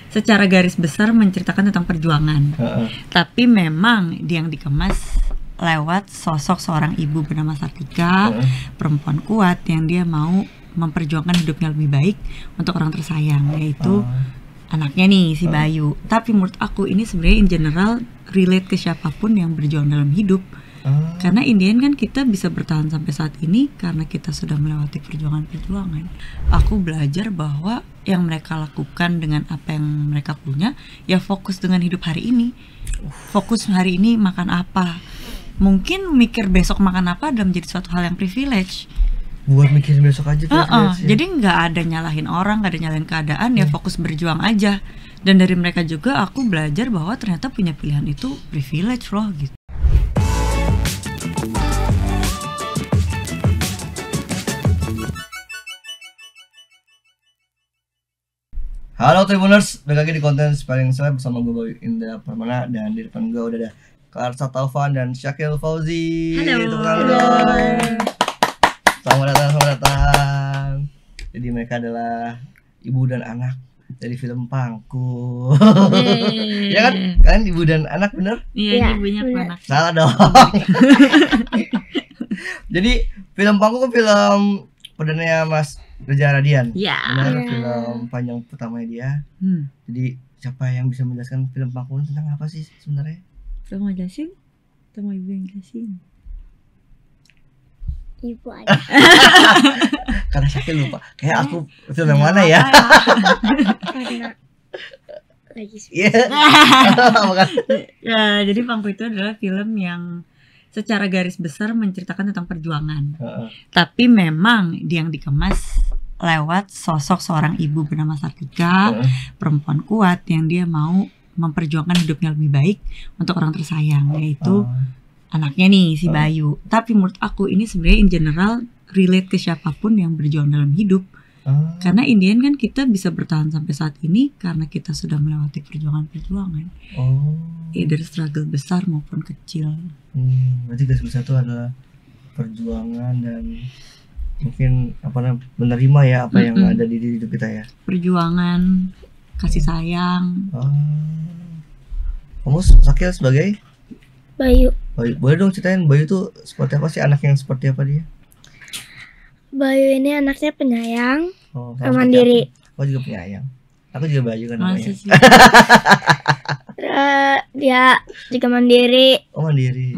secara garis besar menceritakan tentang perjuangan. Tapi memang yang dikemas lewat sosok seorang ibu bernama Sartika, perempuan kuat yang dia mau memperjuangkan hidupnya lebih baik untuk orang tersayang, yaitu anaknya nih si Bayu. Tapi menurut aku ini sebenarnya in general relate ke siapapun yang berjuang dalam hidup. Karena in the end kan kita bisa bertahan sampai saat ini karena kita sudah melewati perjuangan-perjuangan. Aku belajar bahwa yang mereka lakukan dengan apa yang mereka punya, ya fokus dengan hidup hari ini. Fokus hari ini makan apa. Mungkin mikir besok makan apa adalah menjadi suatu hal yang privilege. Buat mikirin besok aja Jadi nggak ada nyalahin orang, nggak ada nyalahin keadaan, ya fokus berjuang aja. Dan dari mereka juga aku belajar bahwa ternyata punya pilihan itu privilege loh gitu. Halo Tribuners, balik lagi di konten Sparing Seleb bersama gue Bayu Indra Permana. Dan di depan gue udah ada Karsa Taufan dan Syakil Fauzi. Halo. Selamat datang. Jadi mereka adalah ibu dan anak dari film Pangku. Ya kan? Kalian ibu dan anak bener? Iya, ibunya anak. Salah dong. Jadi film Pangku kan film perdananya Mas Reza Radian. Iya. Benar, film panjang pertamanya dia. Jadi siapa yang bisa menjelaskan film Pangku tentang apa sih sebenarnya? Kamu mau jelasin? Atau mau ibu yang jelasin? Ibu aja. Karena Syakil lupa. Kayak aku film yang mana ya? Karena lagi Ya, jadi Pangku itu adalah film yang secara garis besar menceritakan tentang perjuangan. Tapi memang yang dikemas lewat sosok seorang ibu bernama Sartika, perempuan kuat yang dia mau memperjuangkan hidupnya lebih baik untuk orang tersayang, yaitu anaknya nih si Bayu. Tapi menurut aku ini sebenarnya in general relate ke siapapun yang berjuang dalam hidup. Karena in the end kan kita bisa bertahan sampai saat ini karena kita sudah melewati perjuangan-perjuangan. Either struggle besar maupun kecil. Berarti garis besar itu adalah perjuangan dan mungkin menerima ya apa yang ada di hidup kita ya. Perjuangan, kasih sayang. Kamu Syakil sebagai Bayu. Boleh dong ceritain Bayu tuh seperti apa sih, anak yang seperti apa dia? Bayu ini anaknya penyayang, mandiri. Aku juga penyayang. Aku juga Bayu kan namanya. Dia juga mandiri. Mandiri.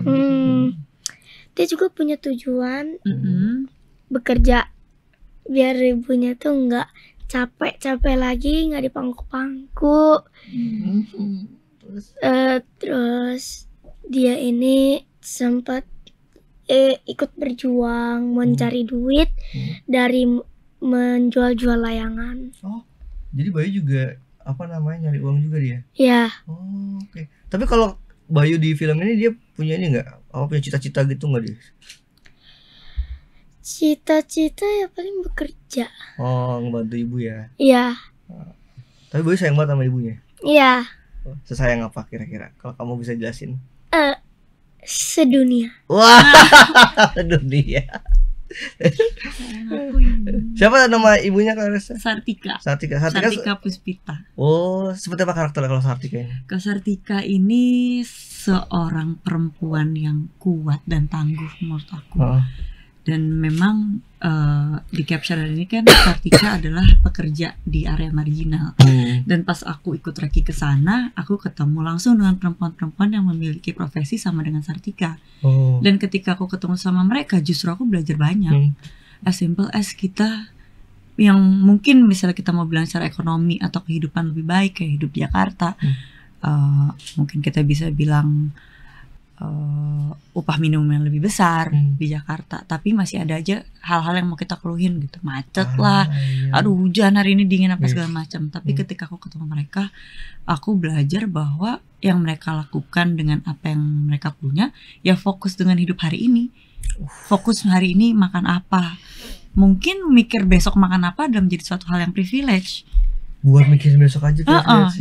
Dia juga punya tujuan bekerja biar ibunya tuh nggak capek lagi, nggak dipangku-pangku. Terus dia ini sempat ikut berjuang mencari duit dari menjual-jual layangan. Jadi Bayu juga nyari uang juga dia? Iya. Oke. Tapi kalau Bayu di film ini dia punya ini nggak? Punya cita-cita gitu nggak dia? Cita-cita ya paling bekerja. Ngebantu ibu ya? Iya. Tapi Bayu sayang banget sama ibunya? Iya. Sesayang apa kira-kira? Kalau kamu bisa jelasin? Sedunia. Wah, sedunia. Siapa nama ibunya Karsa? Sartika Puspita. Seperti apa karakternya kalau Sartika ini? Sartika ini seorang perempuan yang kuat dan tangguh menurut aku. Dan memang di capture ini kan Sartika adalah pekerja di area marginal. Dan pas aku ikut Reki ke sana, aku ketemu langsung dengan perempuan-perempuan yang memiliki profesi sama dengan Sartika. Dan ketika aku ketemu sama mereka, justru aku belajar banyak. As simple as kita yang mungkin misalnya kita mau bilang secara ekonomi atau kehidupan lebih baik kayak hidup di Jakarta, mungkin kita bisa bilang upah minimum yang lebih besar di Jakarta, tapi masih ada aja hal-hal yang mau kita keluhin gitu, macet lah, aduh hujan hari ini dingin apa segala macam. Tapi ketika aku ketemu mereka, aku belajar bahwa yang mereka lakukan dengan apa yang mereka punya, ya fokus dengan hidup hari ini. Fokus hari ini makan apa. Mungkin mikir besok makan apa adalah menjadi suatu hal yang privilege. Buat mikirin besok aja.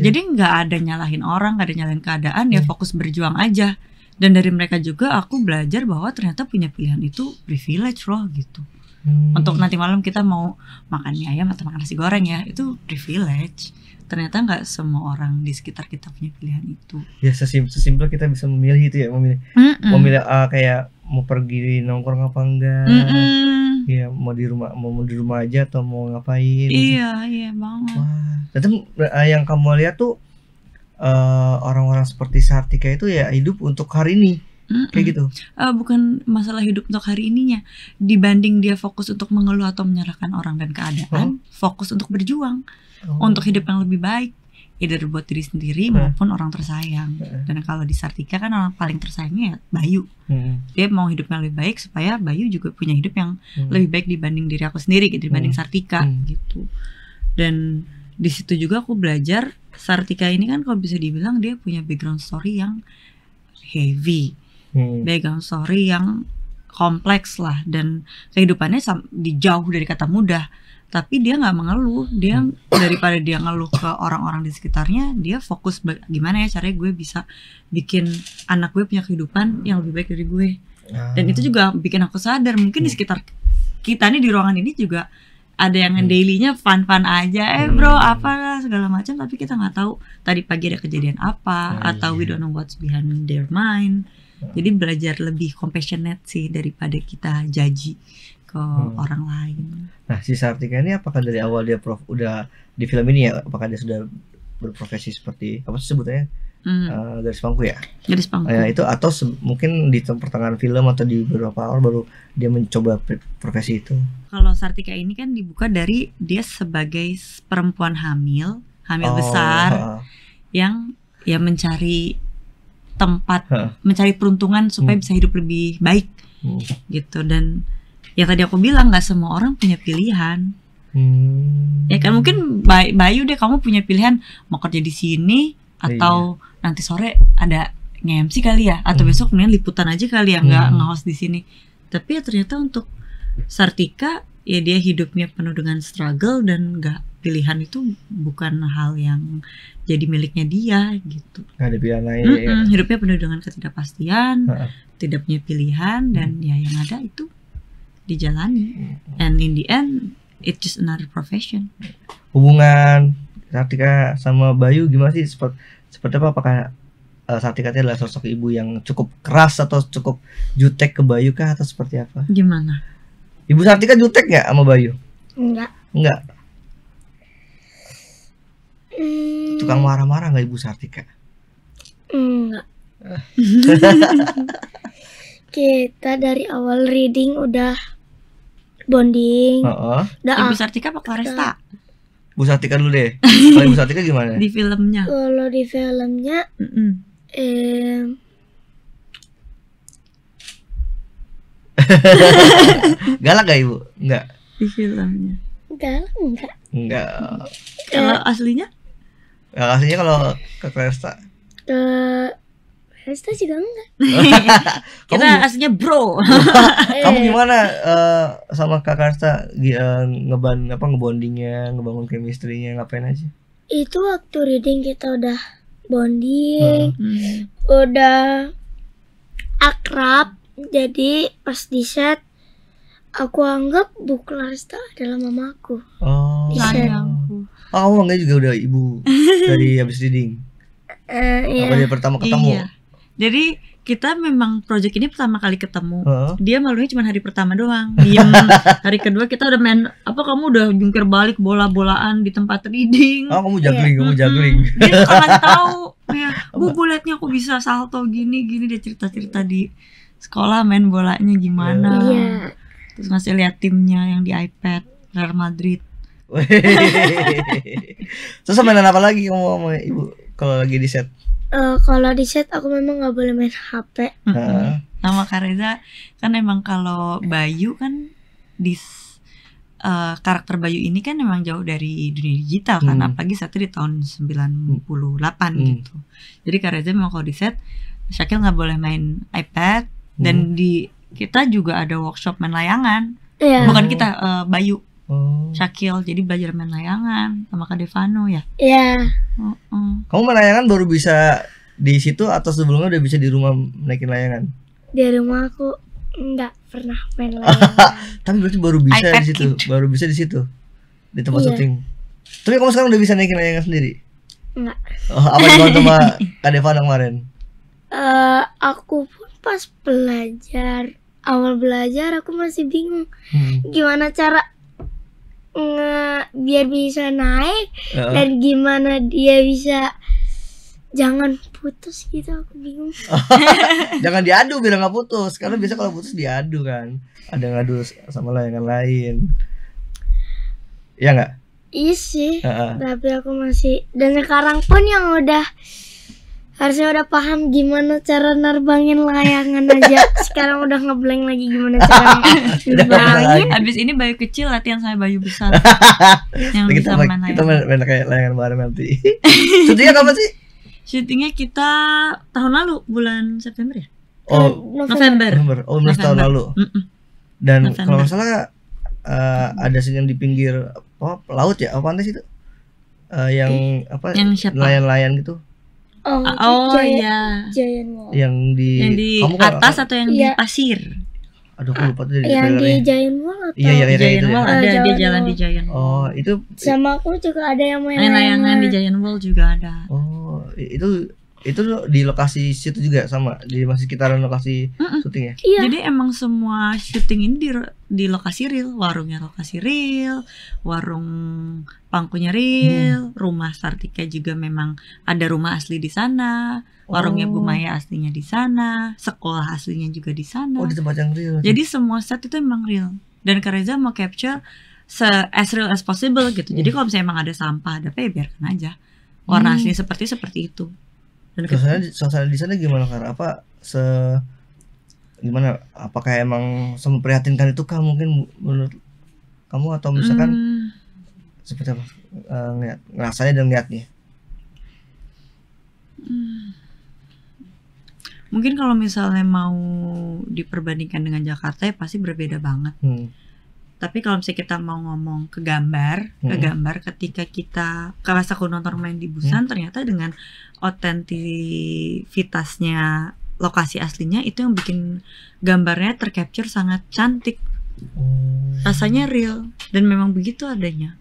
Jadi nggak ada nyalahin orang, nggak ada nyalahin keadaan, ya fokus berjuang aja. Dan dari mereka juga aku belajar bahwa ternyata punya pilihan itu privilege loh gitu. Untuk nanti malam kita mau makan mie ayam atau makan nasi goreng ya, itu privilege. ternyata nggak semua orang di sekitar kita punya pilihan itu. Ya sesimpel kita bisa memilih itu ya, memilih kayak mau pergi nongkrong apa enggak. Iya, mau di rumah aja atau mau ngapain. Iya banget. Wah, tapi yang kamu lihat tuh orang-orang seperti Sartika itu ya hidup untuk hari ini. Kayak gitu. Bukan masalah hidup untuk hari ininya. Dibanding dia fokus untuk mengeluh atau menyalahkan orang dan keadaan, fokus untuk berjuang untuk hidup yang lebih baik, either buat diri sendiri maupun orang tersayang. Dan kalau di Sartika kan orang paling tersayangnya ya Bayu. Dia mau hidup yang lebih baik supaya Bayu juga punya hidup yang lebih baik dibanding diri aku sendiri, gitu, dibanding Sartika gitu. Dan di situ juga aku belajar Sartika ini kan kalau bisa dibilang dia punya background story yang heavy. Background story yang kompleks lah, dan kehidupannya jauh dari kata mudah, tapi dia nggak mengeluh. Dia daripada dia ngeluh ke orang-orang di sekitarnya, dia fokus gimana ya caranya gue bisa bikin anak gue punya kehidupan yang lebih baik dari gue. Dan itu juga bikin aku sadar mungkin di sekitar kita nih, di ruangan ini juga ada yang dailynya fun aja, bro apa segala macam, tapi kita nggak tahu tadi pagi ada kejadian apa, atau we don't know what's behind their mind. Jadi belajar lebih compassionate sih daripada kita judgy ke orang lain. Nah, si Sartika ini apakah dari awal dia udah di film ini ya, apakah dia sudah berprofesi seperti apa sih sebutannya? Garis pangku ya? Garis pangku. Itu atau mungkin di pertengahan film atau di beberapa awal baru dia mencoba profesi itu. Kalau Sartika ini kan dibuka dari dia sebagai perempuan hamil besar yang ya mencari tempat, mencari peruntungan supaya bisa hidup lebih baik gitu. Dan yang tadi aku bilang nggak semua orang punya pilihan. Ya kan mungkin Bayu deh, kamu punya pilihan mau kerja di sini atau nanti sore ada nge-MC kali ya, atau besok mending liputan aja kali ya, nggak nge-host di sini. Tapi ya ternyata untuk Sartika ya dia hidupnya penuh dengan struggle, dan pilihan itu bukan hal yang jadi miliknya dia gitu. Gak ada pilihan lain. Hidupnya penuh dengan ketidakpastian, tidak punya pilihan, dan ya yang ada itu dijalani. And in the end it's just another profession. Hubungan Sartika sama Bayu gimana sih? Seperti apa? Apakah Sartika adalah sosok ibu yang cukup keras atau cukup jutek ke Bayu kah, atau seperti apa? Gimana? Ibu Sartika jutek nggak sama Bayu? Enggak. Tukang marah-marah nggak Ibu Sartika? Enggak. Kita dari awal reading udah bonding. Ibu Sartika apa Claresta? Bu Sartika dulu deh. Kalau Ibu Sartika gimana? Di filmnya? Kalau di filmnya galak gak Ibu? Enggak. Di filmnya galak enggak. Kalau aslinya? Aslinya kalau ke Claresta? Claresta juga enggak. Kita aslinya bro. Kamu gimana sama Kak Claresta ngebondingnya, ngebangun chemistry-nya, ngapain aja? Itu waktu reading kita udah bonding, udah akrab. Jadi pas di set aku anggap Bu Claresta adalah mamaku. Sayangku. Kamu enggak juga udah ibu dari habis reading? Apa dia pertama ketemu? Iya. Jadi kita memang project ini pertama kali ketemu. Dia malunya cuma hari pertama doang. Diem. Hari kedua kita udah main kamu udah jungkir balik bola-bolaan di tempat reading. Kamu juggling. Dia suka ngasih tahu, ya, Bu liatnya aku bisa salto gini dia cerita-cerita di sekolah main bolanya gimana. Terus ngasih lihat timnya yang di iPad Real Madrid. Terus mainan apa lagi kamu sama Ibu kalau lagi di set? Kalau di set aku memang nggak boleh main HP. Sama Kak Reza kan emang kalau Bayu kan di karakter Bayu ini kan emang jauh dari dunia digital kan, apalagi satu di tahun 98 gitu. Jadi Kak Reza memang kalau di set Syakil nggak boleh main iPad, dan di kita juga ada workshop main layangan. Bukan kita, Bayu, Syakil, jadi belajar main layangan sama Kak Devano ya. Kamu main layangan baru bisa di situ atau sebelumnya udah bisa di rumah naikin layangan? Di rumah aku nggak pernah main layangan. Tapi berarti baru bisa di situ, di tempat syuting. Tapi kamu sekarang udah bisa naikin layangan sendiri? Enggak. Oh, apa dibantu sama Kak Devana kemarin? Aku pun pas awal belajar aku masih bingung gimana cara biar bisa naik dan gimana dia bisa jangan putus gitu, aku bingung. Jangan diadu biar nggak putus, karena biasa kalau putus diadu kan, ada ngadu sama layangan lain. Ya nggak? Iya sih, tapi aku masih, dan sekarang pun yang harusnya udah paham gimana cara nerbangin layangan aja. Sekarang udah ngeblank lagi gimana cara nerbangin. Abis ini Bayu kecil latihan sama Bayu besar yang bisa main layangan. Kita main kayak layangan bareng nanti. Syutingnya kapan sih? Syutingnya kita tahun lalu bulan September ya? November. Oh, tahun lalu. Dan November. kalau nggak salah ada scene yang di pinggir laut ya, apa pantai itu? Yang apa? Yang siapa? Nelayan-nelayan gitu. Iya. Giant Wall. Yang di Yang di atas atau yang di pasir? Aduh, aku lupa tuh dari Yang di trailernya. Giant Wall atau? Iya, Di Giant itu Wall ya. ada, dia Giant jalan Wall. di Giant Wall. Oh, itu Sama aku juga ada yang main Layangan di Giant Wall juga ada. Oh, itu di lokasi situ juga sama, di masih sekitaran lokasi syuting ya? Iya. Jadi emang semua syuting ini di lokasi real, warungnya lokasi real, warung pangkunya real, rumah Sartika juga memang ada rumah asli di sana, warungnya Bu Maya aslinya di sana, sekolah aslinya juga di sana. Oh, di tempat yang real. Jadi semua set itu emang real. Dan Kak Reza mau capture as real as possible gitu. Jadi kalau misalnya emang ada sampah, ada apa ya biarkan aja. Warna asli seperti itu. Dan Suasana di sana gimana, Kak? Gimana? Apakah emang memprihatinkan itu kah mungkin menurut kamu, atau misalkan seperti apa ngerasanya dan lihatnya? Mungkin kalau misalnya mau diperbandingkan dengan Jakarta ya pasti berbeda banget. Tapi kalau misalnya kita mau ngomong ke gambar, ketika kita pas aku nonton main di Busan, ternyata dengan otentivitasnya lokasi aslinya itu yang bikin gambarnya tercapture sangat cantik. Rasanya real dan memang begitu adanya.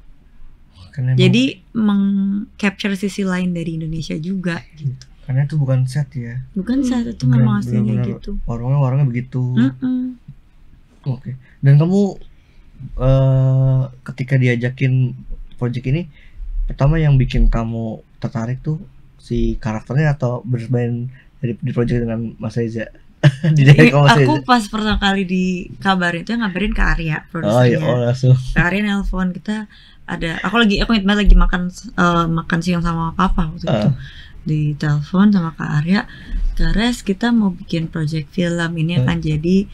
Jadi meng-capture sisi lain dari Indonesia juga gitu. Karena itu bukan set ya. Bukan set, itu memang aslinya gitu. Warungnya begitu. Oke. Dan kamu ketika diajakin project ini, pertama yang bikin kamu tertarik tuh si karakternya atau bermain di project dengan Mas Reza? Aku pas pertama kali dikabarin itu ngabarin ke Arya produsernya. Langsung. Kak Arya nelpon, kita ada, aku ingat banget lagi makan siang sama papa waktu itu. Di telepon sama Kak Arya, Kares kita mau bikin project film ini akan jadi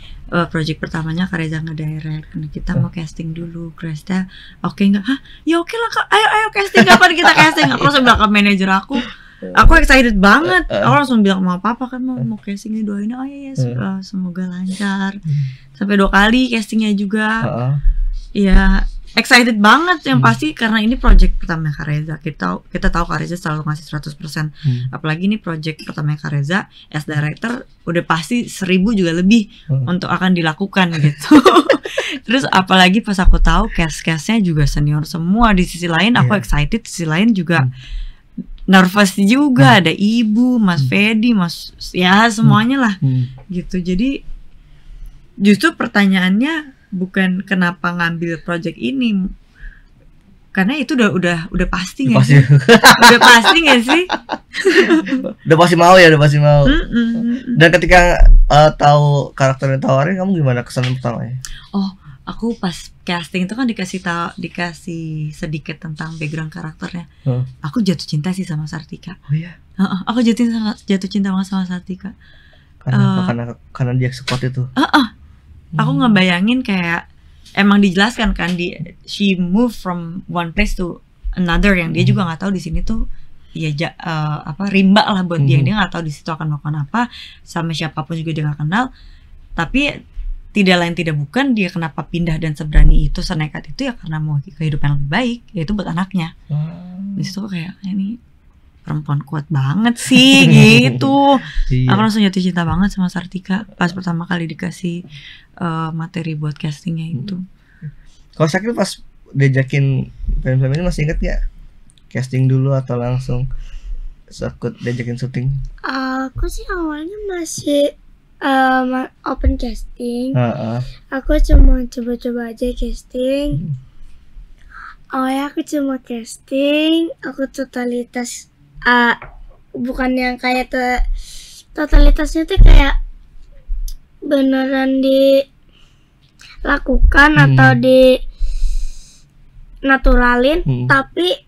project pertamanya Kak Reza ngedirect. Nah, kita mau casting dulu. Kresta, oke nggak? Hah? Ya oke lah Kak. Ayo casting, kapan kita casting? Aku langsung bilang ke manajer aku excited banget. Aku langsung bilang sama papa kan mau casting nih, doain. Oh iya, semoga lancar. Sampai 2 kali castingnya juga. Ya excited banget yang pasti karena ini project pertama Kak Reza. Kita tahu Kak Reza selalu ngasih 100%. Apalagi ini project pertama Kak Reza as director, udah pasti 1000 juga lebih untuk akan dilakukan gitu. Terus apalagi pas aku tahu cast-castnya juga senior semua. Di sisi lain aku excited, di sisi lain juga nervous juga. Ada Ibu, Mas Fedi, Mas ya semuanya lah gitu. Jadi justru pertanyaannya bukan kenapa ngambil project ini, karena itu udah pasti nggak sih? Udah pasti nggak sih? Udah pasti mau. Dan ketika tahu karakternya tawarin, kamu gimana kesan pertamanya? Oh, aku pas casting itu kan dikasih sedikit tentang background karakternya. Aku jatuh cinta sih sama Sartika. Oh iya. Aku jatuh cinta banget sama Sartika. Karena dia sekuat itu. Aku ngebayangin kayak emang dijelaskan kan she moved from one place to another, yang dia juga nggak tahu di sini tuh ya rimba lah buat dia nggak tahu di situ akan melakukan apa, sama siapapun juga dia nggak kenal. Tapi tidak lain tidak bukan dia kenapa pindah dan seberani itu, senekat itu ya karena mau kehidupan lebih baik, yaitu buat anaknya. Di situ kayak ini perempuan kuat banget sih gitu. Aku langsung jatuh cinta banget sama Sartika pas pertama kali dikasih materi buat castingnya itu. Kalau Syakil pas diajakin film-film ini masih inget gak? Casting dulu atau langsung ikut diajakin syuting? Aku sih awalnya masih open casting. Aku cuma coba-coba aja casting. Awalnya aku cuma casting, aku totalitas bukan yang kayak totalitasnya tuh kayak beneran dilakukan atau di naturalin, tapi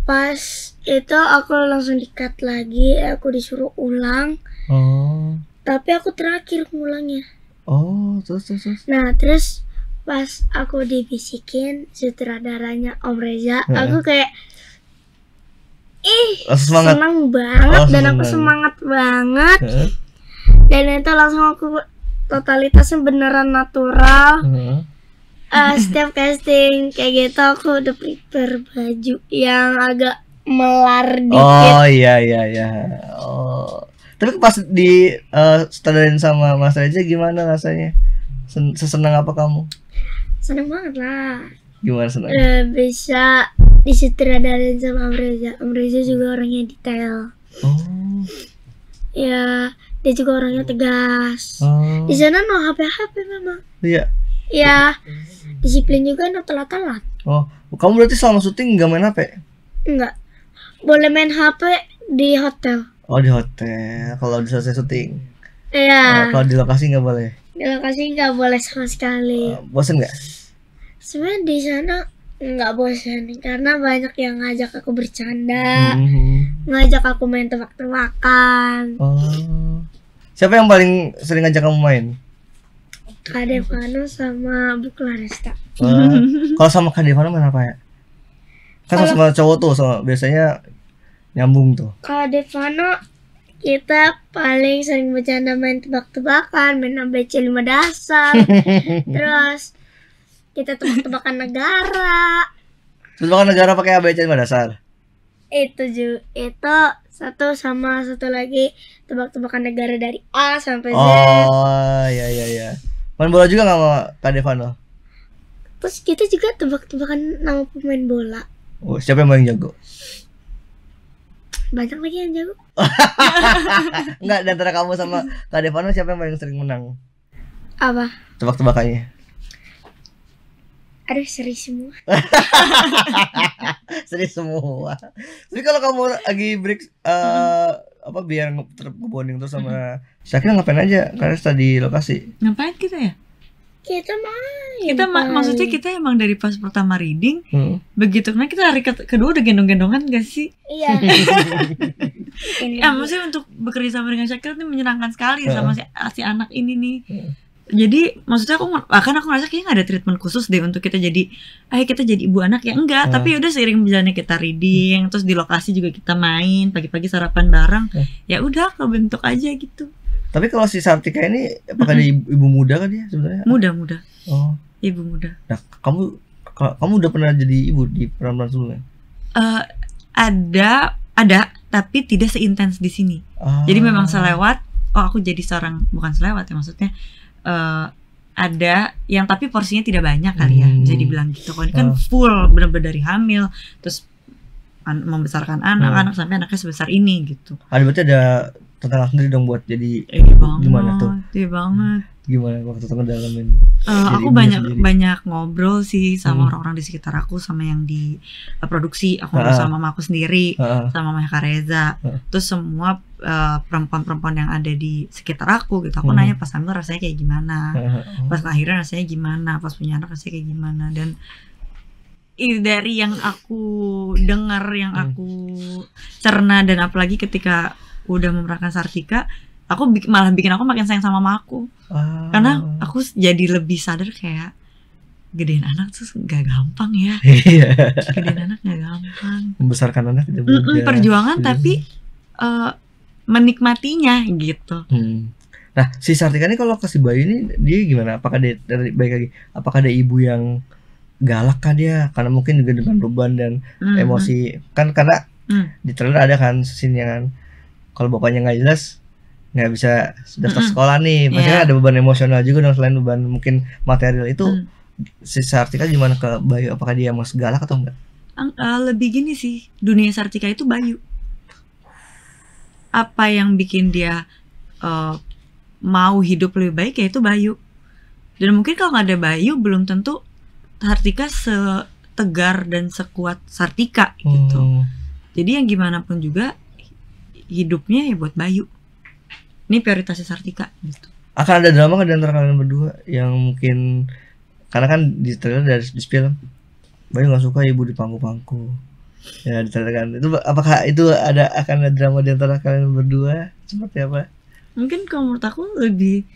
pas itu aku langsung di-cut lagi, aku disuruh ulang. Tapi aku terakhir ngulangnya. Terus. Nah, terus pas aku dibisikin sutradaranya Om Reza, aku kayak senang banget dan aku semangat banget. Dan itu langsung aku totalitasnya beneran natural. Setiap casting kayak gitu aku udah prepare baju yang agak melar dikit. Iya. Tapi pas di sutradarin sama Mas Reza gimana rasanya? Sesenang apa kamu? Seneng banget lah. Gimana senang? Bisa disutradarain sama Om Reza. Om Reza juga orangnya detail. Ya, dia juga orangnya tegas. Di sana no HP memang. Iya. Ya, disiplin juga no telat-telat. Kamu berarti selama syuting nggak main HP? Enggak. Boleh main HP di hotel. Di hotel. Kalau udah selesai syuting. Iya. Kalau di lokasi nggak boleh. Di lokasi nggak boleh sama sekali. Bosan nggak? Sebenarnya di sana nggak bosan karena banyak yang ngajak aku bercanda, ngajak aku main tebak-tebakan. Siapa yang paling sering ngajak kamu main? Kak Devano sama Bu Claresta. Kalau sama Kak Devano main apa ya? Kan sama cowok tuh, biasanya nyambung tuh. Kak Devano kita paling sering bercanda main tebak-tebakan, main ABC 5 dasar. Terus kita tebak-tebakan negara. Tebak-tebakan negara pakai ABC 5 dasar. Itu satu sama satu lagi tebak-tebakan negara dari A sampai Z. Iya. Main bola juga nggak sama Kak Devano? Terus kita juga tebak-tebakan nama pemain bola. Siapa yang paling jago? Banyak lagi yang jago. Enggak, di antara kamu sama Kak Devano siapa yang paling sering menang? Apa? Tebak-tebakannya. Aduh, seri semua. Seri semua. Tapi kalau kamu lagi break biar ngebonding terus sama Syakira ngapain aja? Karena tadi lokasi. Ngapain kita ya? Kita main. Maksudnya kita emang dari pas pertama reading, begitu karena kita hari kedua udah gendong-gendongan gak sih? Iya. Maksudnya untuk bekerja sama dengan Syakira itu menyenangkan sekali sama si anak ini nih. Jadi maksudnya aku ngerasa kayaknya gak ada treatment khusus deh untuk kita jadi kita jadi ibu anak ya enggak, tapi udah seiring berjalannya kita reading, terus di lokasi juga kita main, pagi-pagi sarapan bareng, ya udah kebentuk aja gitu. Tapi kalau si Sartika ini apakah dia ibu muda kan dia sebenarnya? Muda. Ibu muda. Nah, kamu udah pernah jadi ibu di peran-peran sebelumnya? Ada, tapi tidak seintens di sini. Jadi memang selewat. Aku jadi bukan selewat ya maksudnya. Ada yang tapi porsinya tidak banyak kali ya. Jadi bilang gitu. Kalau ini kan full benar-benar dari hamil, terus membesarkan anak sampai anaknya sebesar ini gitu. Berarti ada tantangan sendiri dong buat jadi gimana tuh? Iya banget. Gimana waktu itu ngedalamin? Aku banyak ngobrol sih sama orang-orang di sekitar aku, sama yang di produksi. Aku ngobrol sama mama aku sendiri, sama Mama Kak Reza. Terus semua perempuan-perempuan yang ada di sekitar aku gitu. Aku nanya pas hamil rasanya kayak gimana, pas lahiran rasanya gimana, pas punya anak rasanya kayak gimana. Dan dari yang aku dengar, yang aku cerna, dan apalagi ketika udah memerankan Sartika, aku malah bikin aku makin sayang sama mama aku. Karena aku jadi lebih sadar kayak gedein anak tuh gak gampang ya. Gedein anak gak gampang. Membesarkan anak tidak mudah. Perjuangan tapi menikmatinya gitu. Nah, si Sartika ini kalau kasih bayi ini dia gimana? Apakah dia baik lagi? Apakah ada ibu yang galak kah dia? Karena mungkin juga dengan beban dan emosi. Kan karena di trailer ada kan scene yang kalau bapaknya nggak jelas nggak bisa daftar sekolah nih, maksudnya ada beban emosional juga dong selain beban mungkin material itu. si Sartika gimana ke Bayu? Apakah dia mas galak atau enggak? Lebih gini sih, dunia Sartika itu Bayu. Apa yang bikin dia mau hidup lebih baik ya itu Bayu. Dan mungkin kalau nggak ada Bayu belum tentu Sartika setegar dan sekuat Sartika gitu. Jadi yang gimana pun juga hidupnya ya buat Bayu. Ini prioritasnya Sartika gitu. Akan ada drama kan di antara kalian berdua yang mungkin, karena kan di trailer dari di film Bayu nggak suka ibu di pangku-pangku. Ya di trailer kan. Itu apakah itu akan ada drama di antara kalian berdua? Seperti apa? Mungkin kalau menurut aku lebih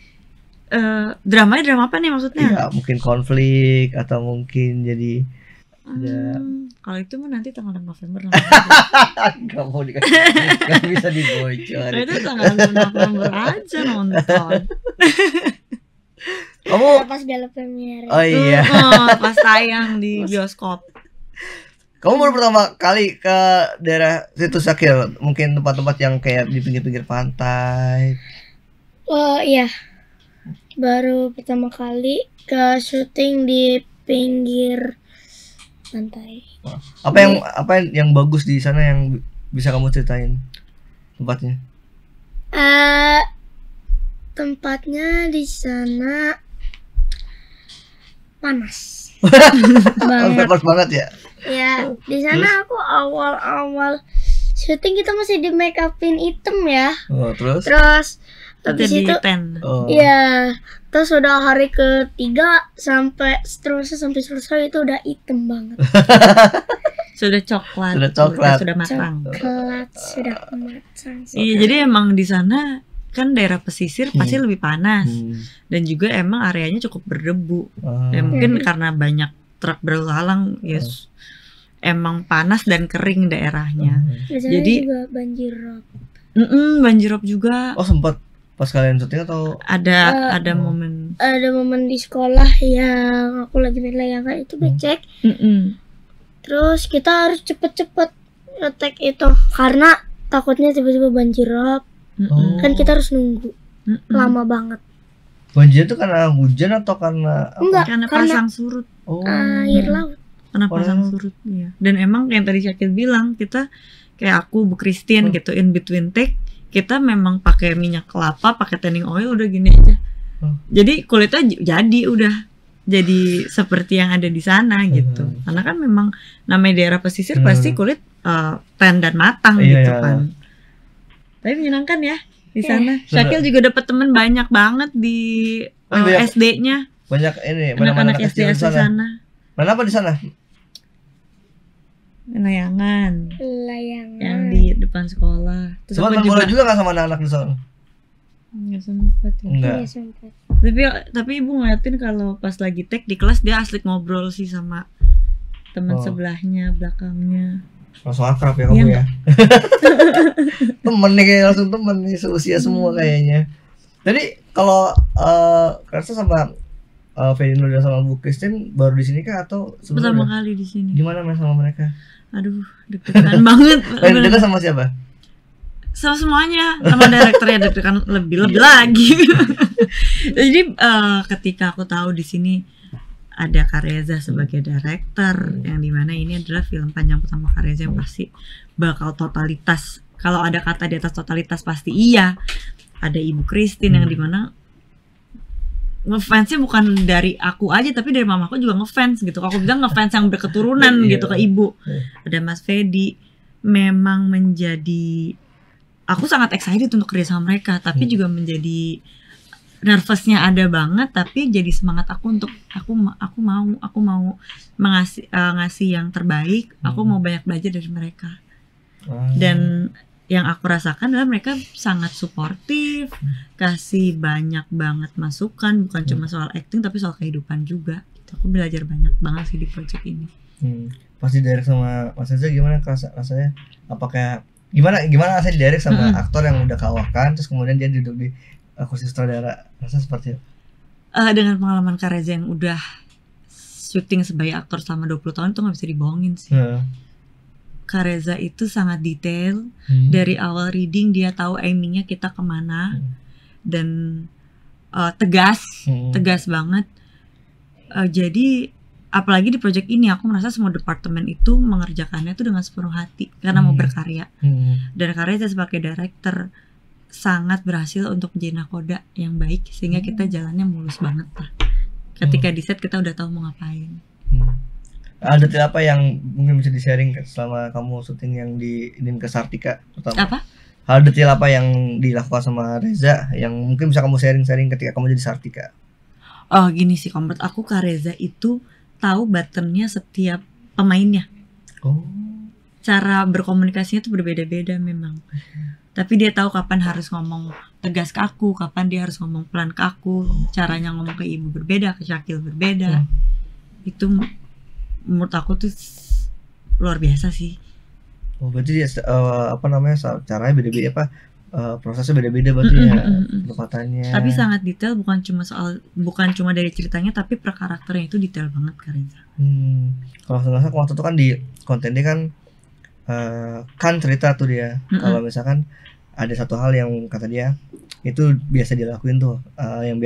drama apa nih maksudnya? Ya mungkin konflik atau mungkin jadi kalau itu mah nanti tanggal 6 November nggak mau dikasih, nggak bisa dibocor. Itu tanggal 6 November aja nonton. Kamu pas gala premiere. Oh iya. Pas tayang di bioskop. Kamu baru pertama kali ke daerah situ Syakil, mungkin tempat-tempat yang kayak di pinggir-pinggir pantai. Oh iya, baru pertama kali ke syuting di pinggir pantai. Apa yang bagus di sana yang bisa kamu ceritain tempatnya? Tempatnya di sana panas. Panas banget ya? Ya, di sana aku awal syuting kita masih di make upin hitam ya. Oh, terus habis itu ya, terus udah hari ketiga sampai selesai itu udah hitam banget. Sudah coklat. Sudah matang. Sudah matang. Iya, jadi emang di sana kan daerah pesisir pasti lebih panas dan juga emang areanya cukup berdebu. Ya, mungkin karena banyak truk berlalu halang, emang panas dan kering daerahnya. Jadi juga banjir rob. Banjir rob juga. Oh, sempat pas kalian syuting atau ada momen? Ada momen di sekolah yang aku lagi main layangan itu becek. Terus kita harus cepet-cepet ngetek itu karena takutnya tiba-tiba banjir rob. Kan kita harus nunggu lama banget. Banjir itu karena hujan atau karena apa? Enggak, karena pasang surut. Air laut. Karena pasang surut, ya. Dan emang yang tadi Syakil bilang, kita kayak aku, Bu Christine gitu, in between take, kita memang pakai minyak kelapa, pakai tanning oil, udah gini aja. Jadi kulitnya jadi seperti yang ada di sana gitu. Karena kan memang namanya daerah pesisir pasti kulit tan dan matang gitu kan. Tapi menyenangkan ya di sana. Syakil juga dapat teman banyak banget di SD-nya. Banyak ini, anak-anak SD di sana. Mana apa di sana? Layangan. Yang di depan sekolah. Sempat main bola juga nggak sama anak-anak di sana? Nggak sempat ya. Enggak. Tapi ibu ngeliatin kalau pas lagi take di kelas dia asli ngobrol sih sama teman sebelahnya, belakangnya. Langsung akrab ya kamu ya. Temen nih, kayak langsung temen nih, seusia semua kayaknya. Jadi kalau Karsa sama Fedino dan sama Bu Christine baru di sini kah atau pertama kali di sini? Gimana main sama mereka? Aduh, deg-degan banget. Main dekat sama siapa? Sama semuanya, sama direkturnya deg-degan lebih lagi. Jadi ketika aku tahu di sini ada Kak Reza sebagai director, yang dimana ini adalah film panjang pertama Kak Reza yang pasti bakal totalitas. Kalau ada kata di atas totalitas pasti iya. Ada Ibu Christine yang dimana ngefansnya bukan dari aku aja tapi dari mamaku juga ngefans gitu. Aku bilang ngefans yang berketurunan gitu ke ibu. Ada Mas Fedi, memang menjadi, aku sangat excited untuk kerja sama mereka, tapi juga menjadi nervousnya ada banget, tapi jadi semangat aku untuk aku mau ngasih yang terbaik. Aku mau banyak belajar dari mereka. Dan yang aku rasakan adalah mereka sangat suportif, kasih banyak banget masukan, bukan cuma soal acting tapi soal kehidupan juga. Aku belajar banyak banget sih di project ini. Pasti direct sama Mas Reza gimana rasanya? Apakah gimana rasanya direct sama aktor yang udah kawakan, terus kemudian dia duduk di kursi sutradara, rasanya seperti apa? Dengan pengalaman Kak Reza yang udah syuting sebagai aktor selama 20 tahun itu gak bisa dibohongin sih. Kak Reza itu sangat detail. Dari awal reading dia tahu aimingnya kita kemana. Dan tegas banget. Jadi apalagi di project ini aku merasa semua departemen itu mengerjakannya tuh dengan sepenuh hati karena mau berkarya. Dan karya sebagai director sangat berhasil untuk menjadi nakoda yang baik sehingga kita jalannya mulus banget lah. Ketika di set kita udah tahu mau ngapain. Ada detail apa yang mungkin bisa di-sharing selama kamu syuting yang di ke Sartika pertama? Apa? Hal detail apa yang dilakukan sama Reza yang mungkin bisa kamu sharing ketika kamu jadi Sartika? Oh gini sih, menurut aku Kak Reza itu tahu buttonnya setiap pemainnya. Cara berkomunikasinya tuh berbeda-beda memang. Tapi dia tahu kapan harus ngomong tegas ke aku, kapan dia harus ngomong pelan ke aku. Caranya ngomong ke Ibu berbeda, ke Syakil berbeda. Itu menurut aku tuh luar biasa sih. Berarti dia caranya beda-beda prosesnya beda-beda berarti ya penempatannya. Tapi sangat detail, bukan cuma dari ceritanya tapi per karakternya itu detail banget Kak Reza. Kalau nggak salah waktu itu kan di konten dia kan cerita tuh dia kalau misalkan ada satu hal yang kata dia itu biasa dilakuin tuh yang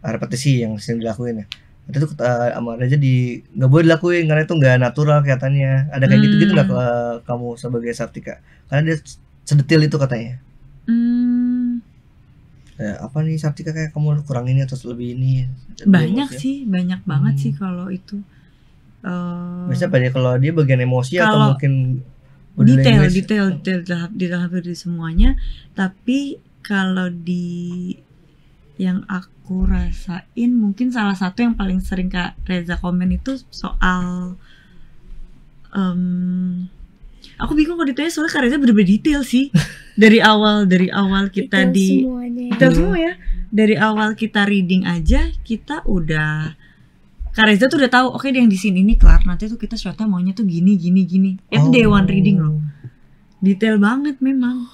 repetisi yang sering dilakuin ya. Itu tuh sama Reza nggak boleh dilakuin karena itu nggak natural kelihatannya. Ada kayak gitu nggak kamu sebagai Sartika? Karena dia sedetil itu katanya. Apa nih Sartika kayak kamu kurang ini atau lebih ini? Banyak sih, banyak banget sih kalau itu. Biasanya apa dia kalau dia bagian emosi atau mungkin detail di dalam semuanya. Tapi kalau di yang aku rasain mungkin salah satu yang paling sering Kak Reza komen itu soal aku bingung kalau ditanya soalnya Kak Reza bener-bener detail sih. dari awal kita detail semua ya. Dari awal kita reading aja kita udah Kak Reza tuh udah tahu oke yang di sini ini kelar nanti tuh kita shotnya maunya tuh gini. Itu day one reading loh. Detail banget memang.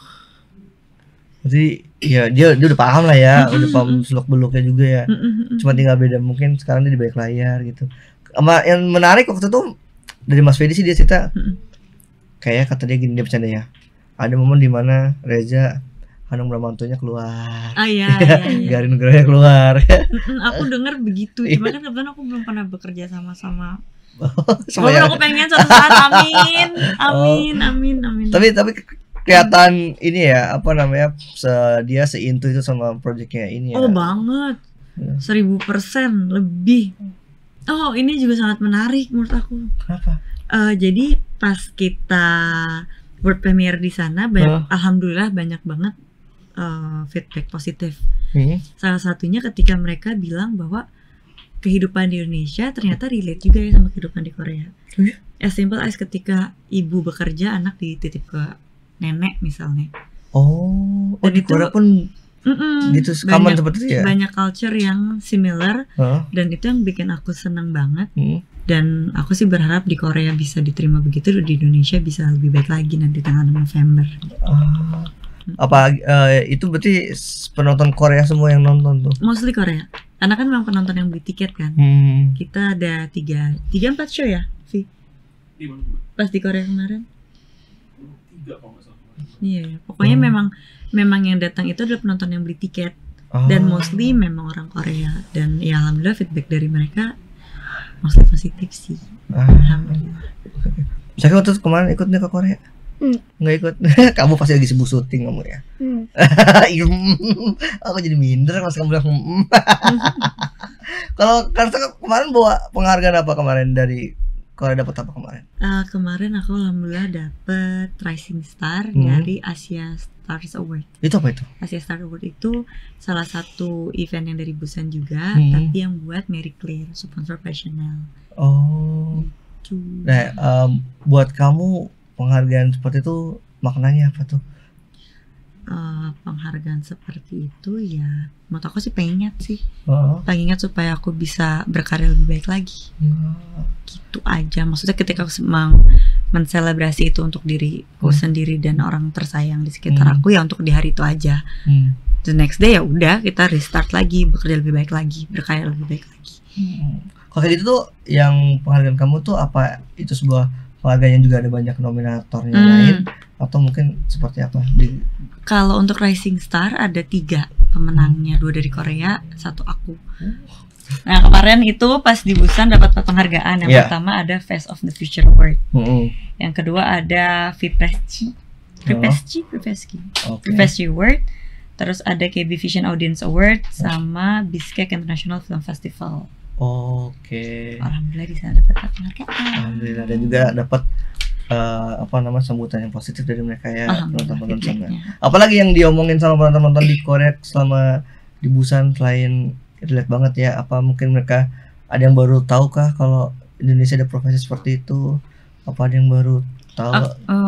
Jadi ya dia udah paham lah ya, udah paham seluk-beluknya juga ya. Cuma tinggal beda mungkin sekarang dia di balik layar gitu. Yang menarik waktu itu dari Mas Fedi sih dia cerita kayak kata dia gini, dia bercanda ya. Ada momen di mana Reza Hanung Bramantionya keluar. Iya. Garin Nugroho keluar. Aku dengar begitu. Cuma kan kebetulan aku belum pernah bekerja sama. Aku pengen suatu saat. Amin. Tapi kelihatan ini ya dia seintu itu sama proyeknya ini ya. Banget 1000% lebih. Ini juga sangat menarik menurut aku. Kenapa? Jadi pas kita world premiere di sana alhamdulillah banyak banget feedback positif. Salah satunya ketika mereka bilang bahwa kehidupan di Indonesia ternyata relate juga ya sama kehidupan di Korea. As simple as ketika ibu bekerja anak dititip ke nenek misalnya. Dan di Korea pun gitu common seperti itu ya. Banyak culture yang similar dan itu yang bikin aku seneng banget. Dan aku sih berharap di Korea bisa diterima begitu, di Indonesia bisa lebih baik lagi nanti tanggal 6 November. Itu berarti penonton Korea semua yang nonton tuh? Mostly Korea, karena kan memang penonton yang beli tiket kan. Kita ada 3-4 show ya, Vi? Pas di Korea kemarin. 3 kalau nggak salah. Iya, pokoknya memang yang datang itu adalah penonton yang beli tiket dan mostly memang orang Korea dan ya alhamdulillah feedback dari mereka mostly positif sih. Alhamdulillah. Saya waktu kemarin ikutnya ke Korea? Nggak ikut. Kamu pasti lagi sibuk syuting kamu ya. Aku jadi minder pas kamu bilang. Kalau karena kemarin bawa penghargaan apa kemarin dari Korea, dapat apa kemarin? Kemarin aku alhamdulillah dapat Rising Star dari Asia Stars Award. Itu apa itu? Asia Star Award itu salah satu event yang dari Busan juga, tapi yang buat Marie Claire, sponsor Chanel. Nah, buat kamu penghargaan seperti itu maknanya apa tuh? Penghargaan seperti itu ya menurut aku sih pengen ingat supaya aku bisa berkarya lebih baik lagi. Gitu aja, maksudnya ketika aku menselebrasi itu untuk diriku sendiri dan orang tersayang di sekitar aku ya untuk di hari itu aja. The next day ya udah kita restart lagi, bekerja lebih baik lagi, berkarya lebih baik lagi. Kalau kayak gitu tuh yang penghargaan kamu tuh apa itu sebuah penghargaan yang juga ada banyak nominatornya lain atau mungkin seperti apa? Kalau untuk Rising Star ada 3 pemenangnya, 2 dari Korea, 1 aku. Nah kemarin itu pas di Busan dapat penghargaan. Yang pertama ada Face of the Future Award. Yang kedua ada Vipesci Award. Terus ada KB Vision Audience Award sama Bishkek International Film Festival. Alhamdulillah di sana dapat penghargaan. Alhamdulillah, dan juga dapat sambutan yang positif dari mereka ya, penonton-penonton sana. Apalagi yang diomongin sama penonton di Korea selama di Busan selain relate banget ya, apa mungkin mereka ada yang baru tahu kah kalau Indonesia ada profesi seperti itu? Apa ada yang baru tahu?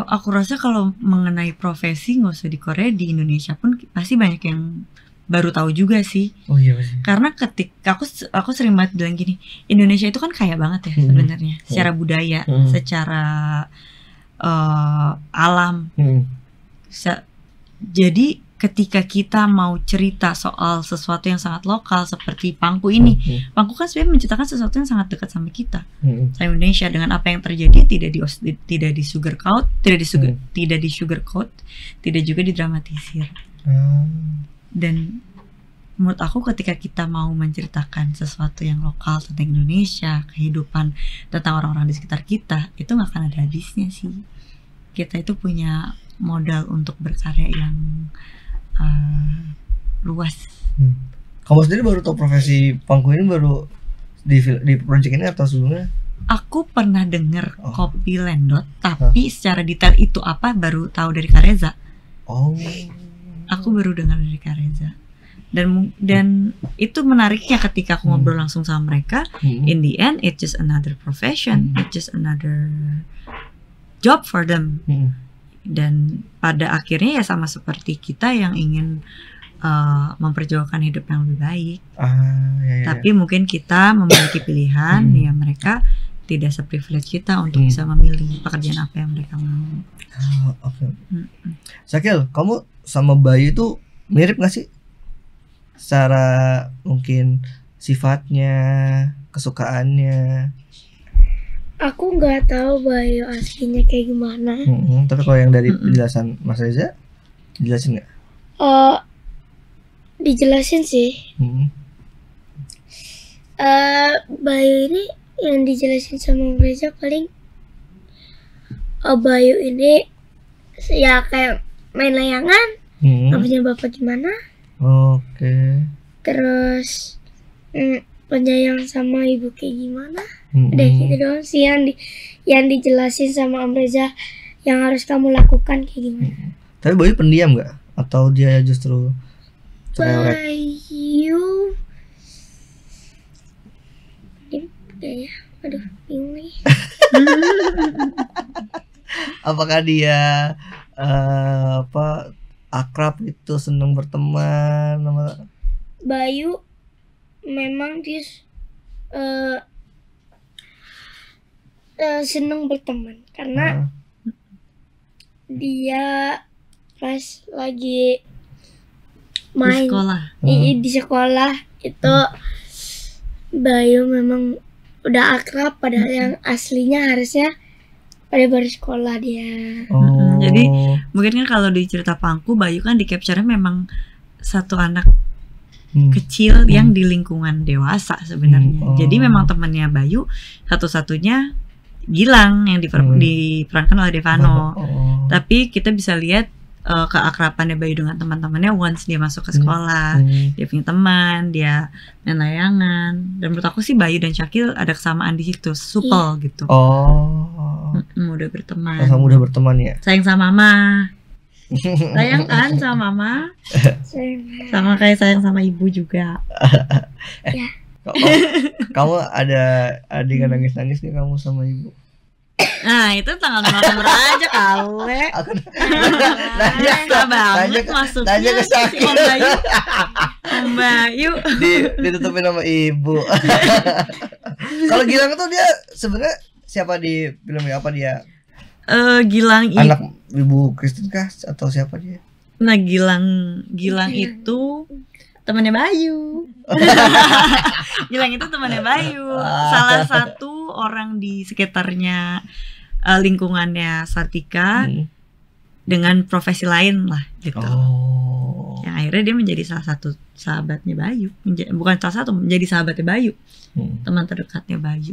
Aku rasa kalau mengenai profesi nggak usah di Korea, di Indonesia pun pasti banyak yang baru tahu juga sih. Oh iya pasti. Karena ketika aku sering banget bilang gini, Indonesia itu kan kaya banget ya sebenarnya, secara budaya, secara alam. Jadi ketika kita mau cerita soal sesuatu yang sangat lokal seperti Pangku ini, Pangku kan sebenarnya menceritakan sesuatu yang sangat dekat sama kita, sama Indonesia, dengan apa yang terjadi tidak di sugarcoat, tidak juga didramatisir. Dan menurut aku ketika kita mau menceritakan sesuatu yang lokal tentang Indonesia, kehidupan, tentang orang-orang di sekitar kita, itu nggak akan ada habisnya sih. Kita itu punya modal untuk berkarya yang luas. Kamu sendiri baru tahu profesi Pangku ini baru di project ini atau sebelumnya? Aku pernah dengar Kopi Lendot, tapi secara detail itu apa baru tahu dari Kareza. Aku baru dengar dari Kareza. Dan itu menariknya ketika aku ngobrol langsung sama mereka. In the end, it's just another profession, it's just another job for them. Dan pada akhirnya ya sama seperti kita yang ingin memperjuangkan hidup yang lebih baik. Tapi mungkin kita memiliki pilihan, ya mereka tidak seprivilege kita untuk bisa memilih pekerjaan apa yang mereka mau. Syakil, kamu sama Bayu itu mirip gak sih? Secara mungkin sifatnya, kesukaannya. Aku nggak tahu Bayu aslinya kayak gimana. Tapi kalau yang dari penjelasan Mas Reza, dijelasin nggak? Dijelasin sih. Bayu ini yang dijelasin sama Mas Reza paling Bayu ini ya kayak main layangan, nggak punya bapak gimana. Terus penyayang sama ibu kayak gimana. Udah gitu doang sih yang dijelasin sama Om Reza yang harus kamu lakukan kayak gimana. Tapi Bayu pendiam nggak? Atau dia justru cerewet? Bayu ya, aduh bingung nih. Apakah dia akrab itu, senang berteman sama Bayu? Memang dia senang berteman karena dia pas lagi main di sekolah itu Bayu memang udah akrab, padahal yang aslinya harusnya pada baru sekolah dia. Jadi mungkin kan kalau di cerita Pangku, Bayu kan di capture-nya memang satu anak kecil yang di lingkungan dewasa sebenarnya. Jadi memang temannya Bayu satu-satunya Gilang yang diperankan oleh Devano. Tapi kita bisa lihat keakrabannya Bayu dengan teman-temannya once dia masuk ke sekolah. Dia punya teman, dia main layangan. Dan menurut aku sih Bayu dan Syakil ada kesamaan di situ, supel gitu. Mudah berteman. Mudah berteman ya. Sayang sama mama. Sayang kan sama mama. Sama kayak sayang sama ibu juga. Kamu ada adegan nangis-nangis nih kamu sama ibu? Nah itu tanggal November aja kali. Nanya ke Syakil. Om Bayu ditutupin sama ibu. Kalau Gilang tuh dia sebenarnya siapa di filmnya? Apa dia? Gilang anak ibu Kristen kah atau siapa dia? Nah Gilang itu temannya Bayu. Gilang itu temannya Bayu. Salah satu orang di sekitarnya lingkungannya Sartika dengan profesi lain lah gitu. Yang akhirnya dia menjadi salah satu sahabatnya Bayu, bukan salah satu, menjadi sahabatnya Bayu, teman terdekatnya Bayu.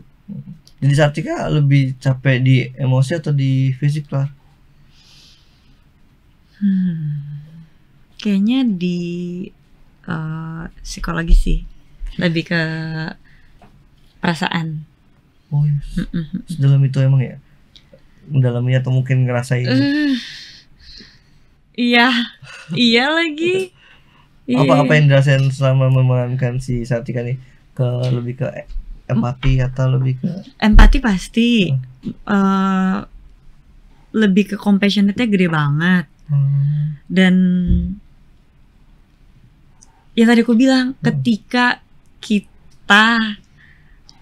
Jadi Sartika lebih capek di emosi atau di fisik lah? Kayaknya di psikologi sih, lebih ke perasaan. Oh iya. Dalam itu emang ya? Dalamnya atau mungkin ngerasain? Iya lagi. Apa yang dirasain selama memerankan si Sartika nih? Lebih ke empati atau lebih ke? Empati pasti. Lebih ke compassionate-nya gede banget. Dan ya tadi aku bilang, ketika kita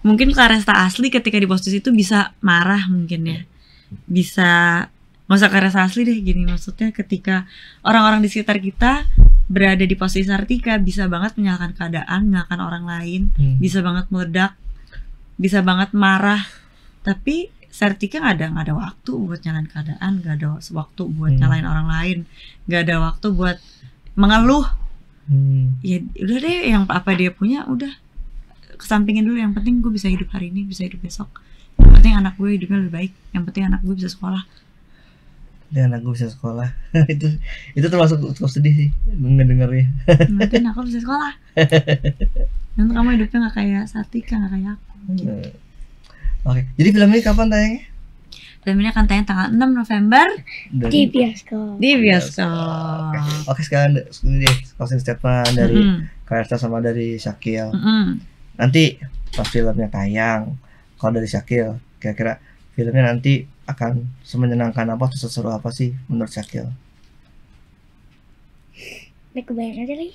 mungkin Claresta asli ketika di posisi itu bisa marah mungkin ya, bisa, nggak usah Claresta asli deh gini, maksudnya ketika orang-orang di sekitar kita berada di posisi Sartika bisa banget menyalahkan keadaan, menyalahkan orang lain, bisa banget meledak, bisa banget marah, tapi Sartika nggak ada waktu buat nyalain keadaan, nggak ada waktu buat nyalain orang lain, nggak ada waktu buat mengeluh. Ya udah deh, yang apa dia punya udah kesampingin dulu, yang penting gue bisa hidup hari ini, bisa hidup besok, yang penting anak gue hidupnya lebih baik, yang penting anak gue bisa sekolah. itu termasuk cukup sedih sih ngedengarnya. Yang penting aku bisa sekolah. Nanti kamu hidupnya nggak kayak Sartika, nggak kayak aku. Gitu. Oke, jadi film ini kapan tayangnya? Film ini akan tayang tanggal 6 November di bioskop. Oke, sekarang ini deh closing statement dari Claresta sama dari Syakil. Nanti pas filmnya tayang, kalau dari Syakil, kira-kira filmnya nanti akan semenyenangkan apa atau seseru apa sih menurut Syakil? Nek kebayang aja lagi.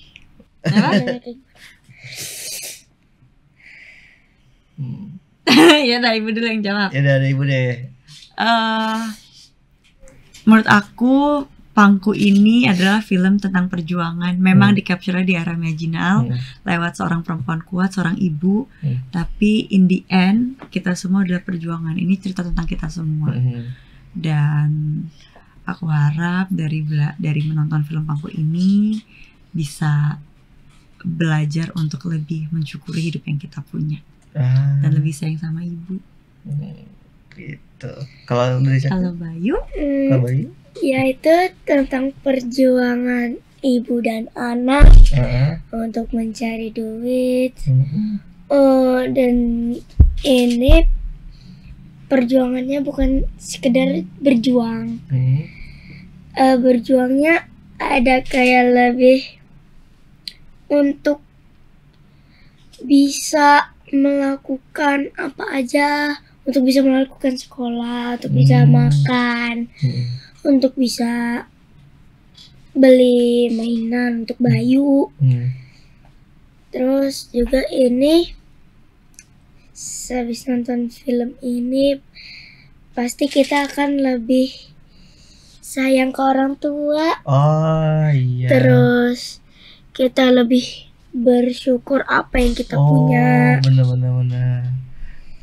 Ya dari Ibu dulu yang jawab. Ya dari Ibu deh. Menurut aku Pangku ini adalah film tentang perjuangan. Memang di-capture di era marginal lewat seorang perempuan kuat, seorang ibu. Tapi in the end kita semua adalah perjuangan. Ini cerita tentang kita semua. Dan aku harap dari menonton film Pangku ini bisa belajar untuk lebih mensyukuri hidup yang kita punya. Dan lebih sayang sama ibu. Gitu. Kalau dari Bayu? Yaitu tentang perjuangan ibu dan anak untuk mencari duit. Dan ini perjuangannya bukan sekedar berjuang. Berjuangnya ada kayak lebih untuk bisa melakukan apa aja, untuk bisa melakukan sekolah, untuk bisa makan, untuk bisa beli mainan untuk Bayu. Terus juga ini habis nonton film ini pasti kita akan lebih sayang ke orang tua. Oh iya. Terus kita lebih bersyukur apa yang kita punya. Benar.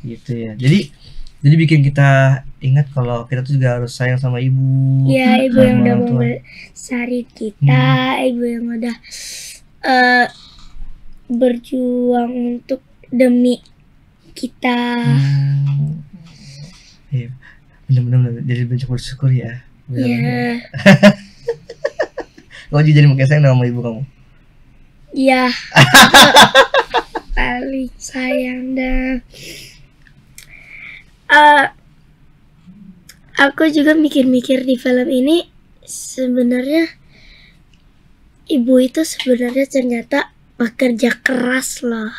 Gitu ya. Jadi bikin kita ingat kalau kita tuh juga harus sayang sama ibu. Ya, ibu yang udah membesari kita, ibu yang udah berjuang untuk demi kita. Iya, benar-benar jadi banyak bersyukur ya. Iya. Kamu jadi makin sayang sama ibu kamu. Iya. Paling sayang dah. Aku juga mikir-mikir di film ini, sebenarnya ibu itu sebenarnya ternyata pekerja keras loh.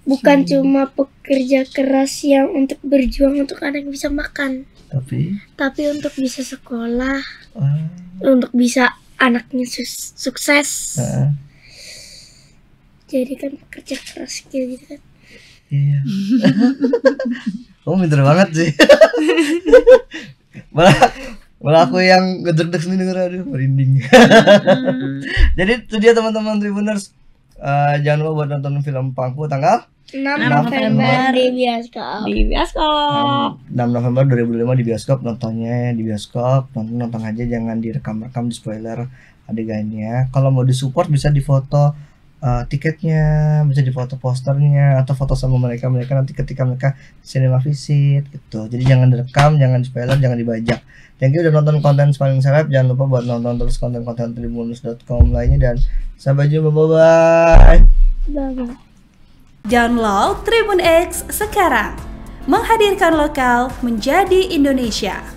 Bukan cuma pekerja keras yang untuk berjuang untuk anak bisa makan, tapi untuk bisa sekolah, untuk bisa anaknya sukses. Jadi kan pekerja keras gitu kan. Iya. Kamu pinter banget sih. malah aku yang ngedeg-deg sendiri denger, aduh merinding. Jadi itu dia teman-teman Tribuners, Jangan lupa buat nonton film Pangku tanggal 6 November di bioskop. 6 November 2005 di bioskop. Nontonnya di bioskop, nonton aja, jangan direkam-rekam, di spoiler adegannya. Kalau mau disupport bisa difoto tiketnya, bisa difoto posternya, atau foto sama mereka nanti ketika mereka cinema visit gitu. Jadi jangan direkam, jangan di spoiler, jangan dibajak. Thank you udah nonton konten Paling Seleb. Jangan lupa buat nonton terus konten-konten tribunnews.com lainnya, dan sampai jumpa, bye-bye. Bye-bye. Download Tribun X sekarang, menghadirkan lokal menjadi Indonesia.